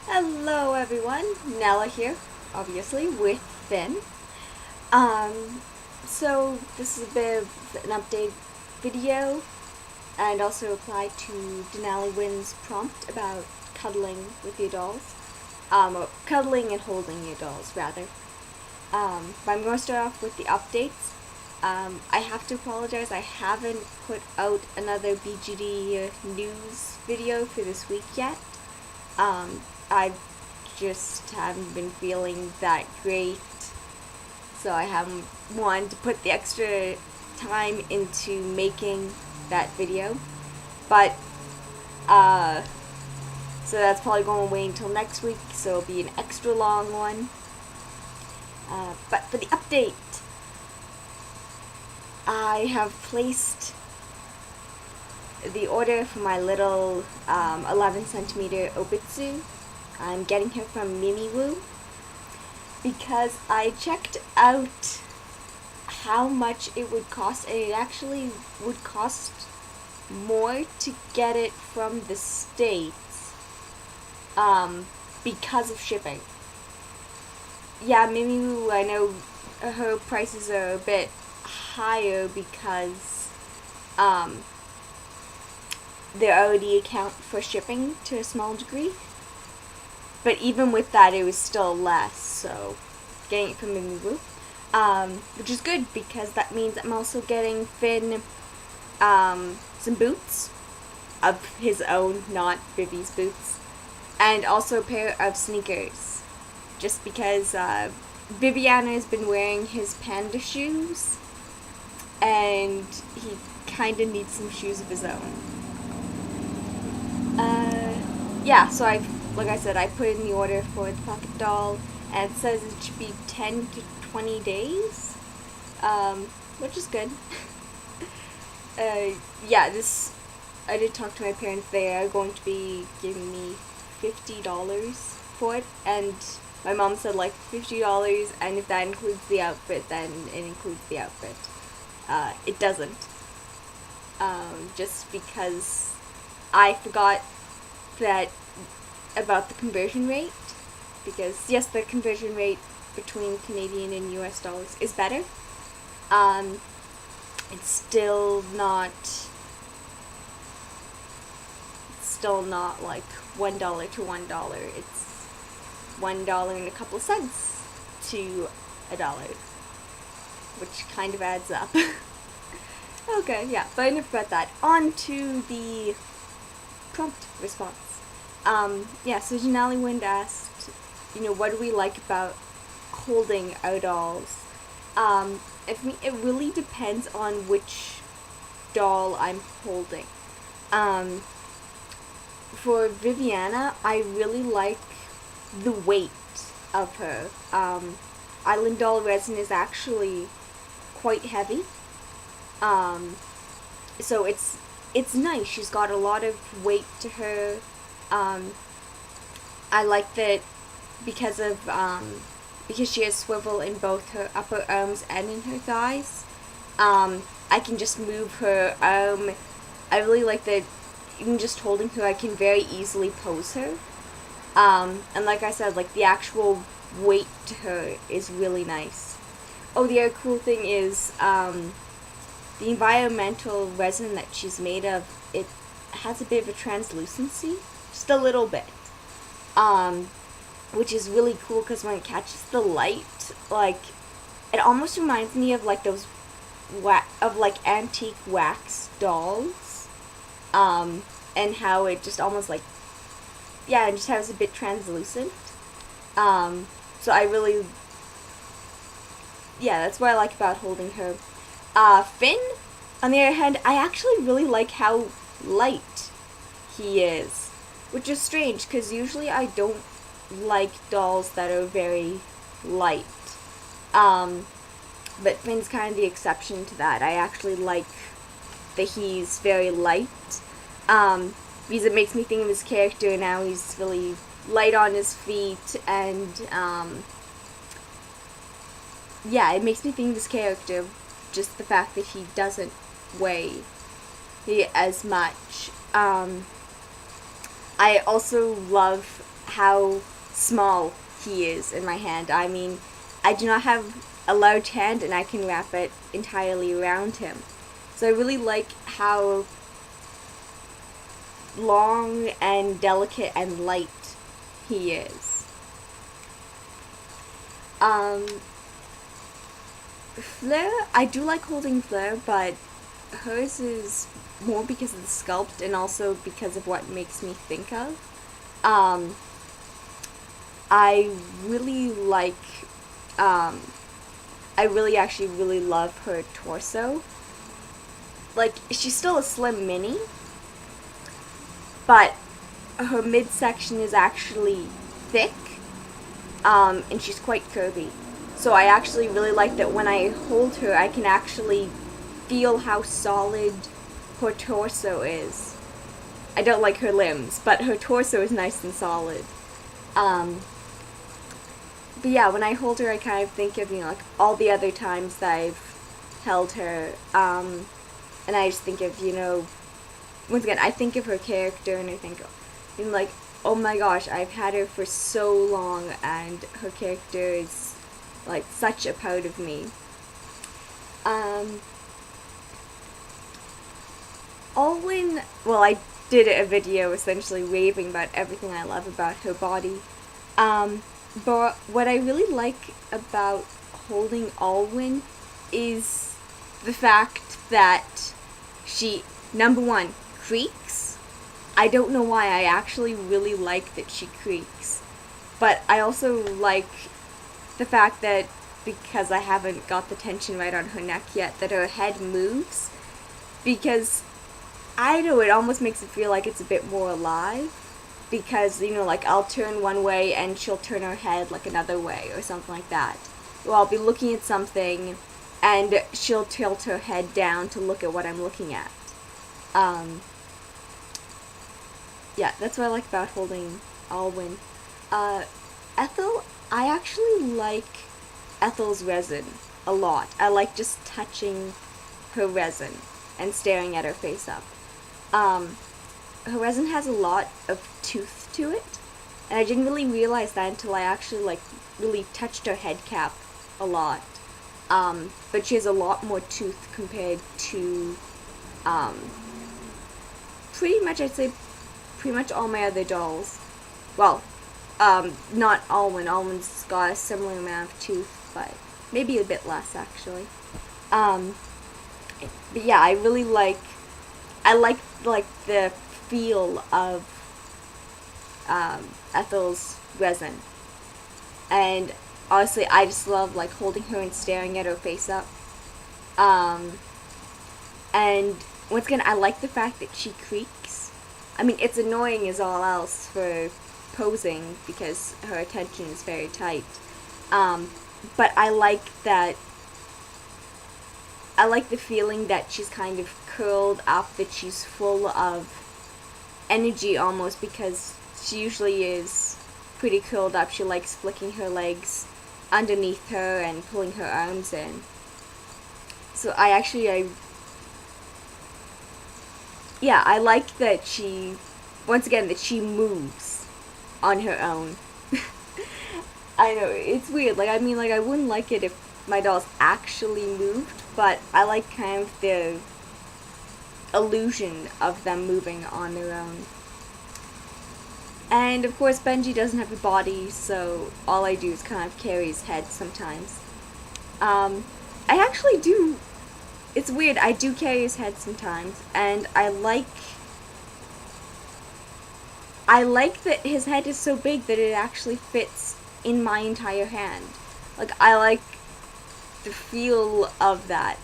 Hello everyone, Nella here, obviously, with Finn. Um, so this is a bit of an update video and also reply to DenaliWind's prompt about cuddling with your dolls. Or cuddling and holding your dolls, rather. But I'm going to start off with the updates. I have to apologize, I haven't put out another BGD news video for this week yet. I just haven't been feeling that great, so I haven't wanted to put the extra time into making that video. But, so that's probably going to wait until next week, so it'll be an extra long one. But for the update, I have placed the order for my little 11 centimeter Obitsu. I'm getting her from Mimiwoo because I checked out how much it would cost, and it actually would cost more to get it from the States because of shipping. Yeah, Mimiwoo, I know her prices are a bit higher because they already account for shipping to a small degree. But even with that, it was still less, so getting it from Mimiwoo. Which is good because that means I'm also getting Finn some boots of his own, not Vivi's boots, and also a pair of sneakers. Just because Viviana has been wearing his panda shoes, and he kind of needs some shoes of his own. Yeah, so like I said, I put in the order for the pocket doll, and it says it should be 10 to 20 days, which is good. Yeah, I did talk to my parents. They are going to be giving me $50 for it, and my mom said like $50, and if that includes the outfit, then it includes the outfit. It doesn't. Just because I forgot that about the conversion rate, because yes, the conversion rate between Canadian and US dollars is better. It's still not like $1 to $1. It's $1 and a couple of cents to $1, which kind of adds up. Okay, yeah, but enough about that. On to the prompt response. Yeah, so DenaliWind asked, what do we like about holding our dolls? I mean, it really depends on which doll I'm holding. For Viviana, I really like the weight of her. Island doll resin is actually quite heavy. So it's nice. She's got a lot of weight to her. I like that because she has swivel in both her upper arms and in her thighs. I can just move her arm. I really like that even just holding her, I can very easily pose her. And like I said, like the actual weight to her is really nice. Oh, the other cool thing is, the environmental resin that she's made of, it has a bit of a translucency, just a little bit, which is really cool because when it catches the light, like, it almost reminds me of like those antique wax dolls, and how it just almost like, yeah, it just has a bit translucent. So I really, yeah, that's what I like about holding her. Finn, on the other hand, I actually really like how light he is, which is strange because usually I don't like dolls that are very light. But Finn's kind of the exception to that. I actually like that he's very light, because it makes me think of his character now. He's really light on his feet, and yeah, it makes me think of his character. Just the fact that he doesn't weigh as much. I also love how small he is in my hand. I mean, I do not have a large hand and I can wrap it entirely around him. So I really like how long and delicate and light he is. Fleur, I do like holding Fleur, but hers is more because of the sculpt and also because of what it makes me think of. I really like, I really actually really love her torso. Like, she's still a slim mini, but her midsection is actually thick, and she's quite curvy. So I actually really like that when I hold her, I can actually feel how solid her torso is. I don't like her limbs, but her torso is nice and solid. But yeah, when I hold her, I kind of think of, like, all the other times that I've held her, and I just think of, once again, I think of her character, and I think, like, oh my gosh, I've had her for so long, and her character is, like, such a part of me. Alwyn, well, I did a video essentially raving about everything I love about her body. But what I really like about holding Alwyn is the fact that she, number one, creaks. I don't know why, I actually really like that she creaks. But I also like the fact that, because I haven't got the tension right on her neck yet, that her head moves. Because, I know, it almost makes it feel like it's a bit more alive. Because, like, I'll turn one way and she'll turn her head, like, another way or something like that. Or I'll be looking at something and she'll tilt her head down to look at what I'm looking at. Yeah, that's what I like about holding Alwyn. Ethel, I actually like Ethel's resin a lot. I like just touching her resin and staring at her face up. Her resin has a lot of tooth to it, and I didn't really realize that until I actually, like, really touched her head cap a lot. But she has a lot more tooth compared to, pretty much, I'd say, pretty much all my other dolls. Well, not Alwyn. Alwyn's got a similar amount of tooth, but maybe a bit less, actually. But yeah, I really like, the feel of, Ethel's resin. And honestly, I just love, like, holding her and staring at her face up. And once again, I like the fact that she creaks. I mean, it's annoying as all else for posing because her attention is very tight. But I like that, I like the feeling that she's kind of curled up, that she's full of energy almost, because she usually is pretty curled up. She likes flicking her legs underneath her and pulling her arms in. So I like that she, once again, that she moves on her own. I know, it's weird. Like, I mean, like, I wouldn't like it if my dolls actually moved, but I like kind of the illusion of them moving on their own. And, of course, Benji doesn't have a body, so all I do is kind of carry his head sometimes. I actually do, it's weird, I do carry his head sometimes, and I like that his head is so big that it actually fits in my entire hand. Like, I like the feel of that.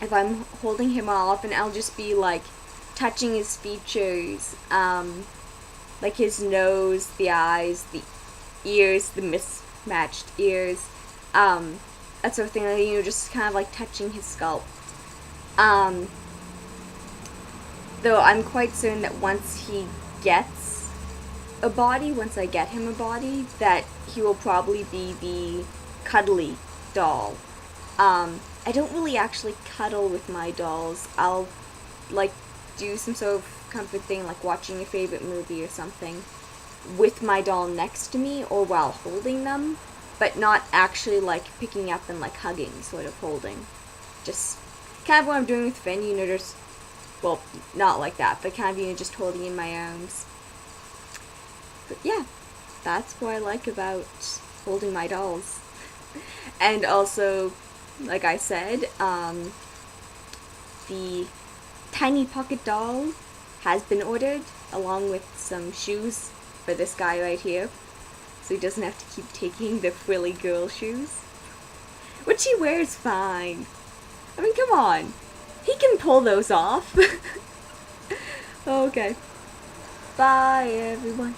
If I'm holding him all up, and I'll just be, like, touching his features, like his nose, the eyes, the ears, the mismatched ears, that sort of thing, just kind of like touching his sculpt. Though I'm quite certain that once he gets a body, once I get him a body, that he will probably be the cuddly doll. I don't really actually cuddle with my dolls. I'll, like, do some sort of comfort thing, like watching a favorite movie or something. with my doll next to me or while holding them, but not actually like picking up and like hugging, sort of holding. Just kind of what I'm doing with Finn, you know, just, well, not like that, but kind of, you know, just holding in my arms. But yeah, that's what I like about holding my dolls. And also, like I said, the tiny pocket doll has been ordered, along with some shoes for this guy right here, so he doesn't have to keep taking the frilly girl shoes, which he wears fine. I mean, come on, he can pull those off. Okay, bye everyone.